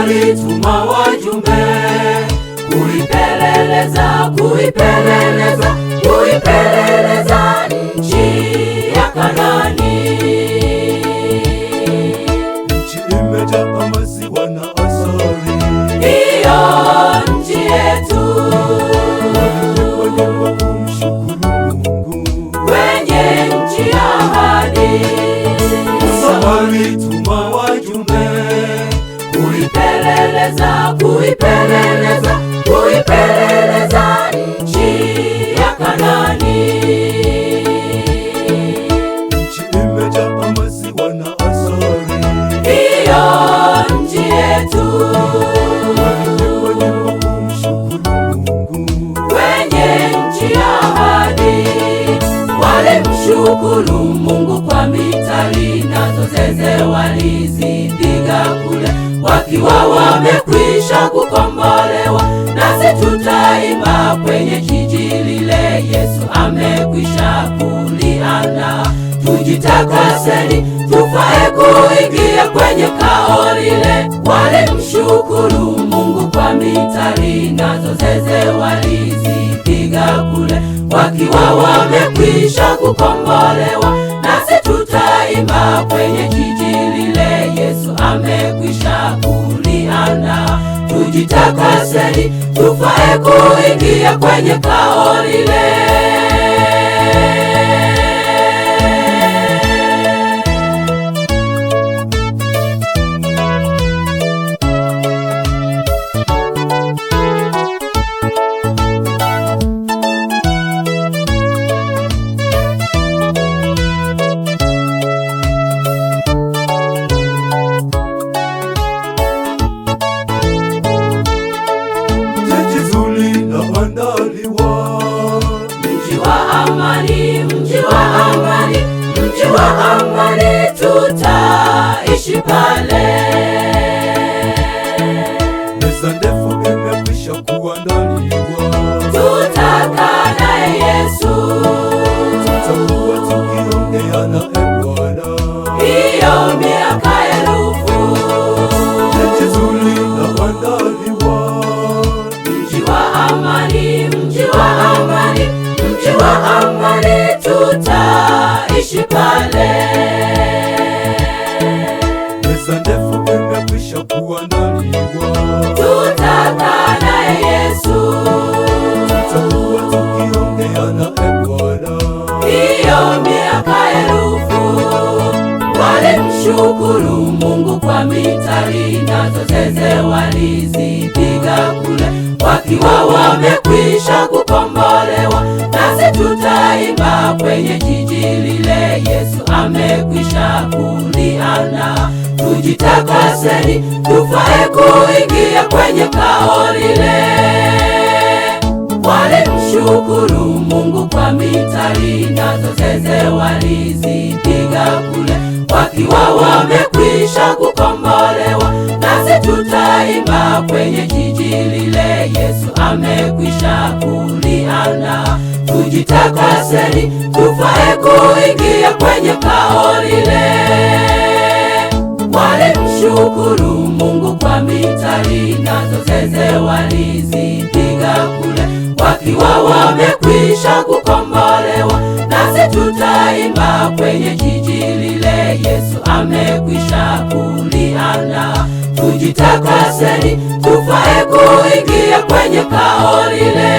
walituma wajumbe kuipeleleza nchi ya Kanaani. Nchi imejaa maziwa na asali, hiyo nchi yetu. Wanyama kumshukuru Mungu Kwenye nchi ya ahadi, Musa alituma wajumbe kuipeleleza nchi ya Kanaani. Nchi imejaa maziwa na asali, hiyo nchi yetu. Wanyama kumshukuru Mungu Kwenye nchi ya ahadi, walimshukuru Mungu kwa mitali, nazo zeze walizipiga kule, wakiwa wamekwisha kukombolewa. Nasi tutaimba kwenye jiji lile, Yesu amekwisha kuliandaa. Tujitakaseni, tufae kuingia kwenye kao lile. Walimshukuru Mungu kwa mitali, nazo zeze walizipiga kule, wakiwa wamekwisha kukombolewa. Nasi tutaimba kwenye jiji lile, Yesu amekwisha kuliandaa. Tujitakaseni, tufae kuingia kwenye kao lile. Mji wa amani, tutaishi pale. Meza ndefu imekwisha kuandaliwa, tutakaa naye Yesu, tutakuwa tukiongea naye Bwana hiyo miaka 1000. Jiji zuri laandaliwa, mji wa amani, tutaishi pale. Meza ndefu imekwisha kuandaliwa, tutakaa naye Yesu, tutakuwa tukiongea naye Bwana hiyo miaka 1000. Walimshukuru Mungu kwa mitali, nazo zeze walizipiga kule, wakiwa wamekwisha kukombolewa. Nasi tutaimba kwenye jiji lile, Yesu amekwisha kuliandaa. Tujitakaseni, tufae kuingia kwenye kao lile. Walimshukuru Mungu kwa mitali, nazo zeze walizipiga kule, wakiwa wamekwisha kukombolewa. Nasi tutaimba kwenye jiji lile, Yesu amekwisha kuliandaa. Tujitakaseni, tufae kuingia kwenye kao lile. Walimshukuru Mungu kwa mitali, nazo zeze walizipiga kule, wakiwa wamekwisha kukombolewa. Nasi tutaimba kwenye jiji lile, Yesu amekwisha kuliandaa. Tujitakaseni, tufae kuingia kwenye kao lile.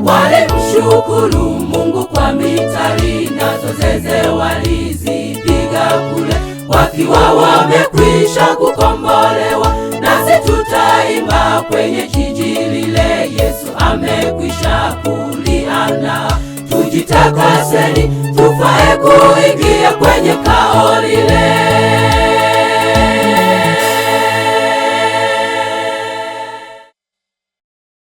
Walimshukuru Mungu kwa mitali, nazo zeze walizipiga kule, wakiwa wamekwisha kukombolewa. Nasi tutaimba kwenye jiji lile, Yesu amekwisha kuliandaa. Tujitakaseni, tufae kuingia kwenye kao lile.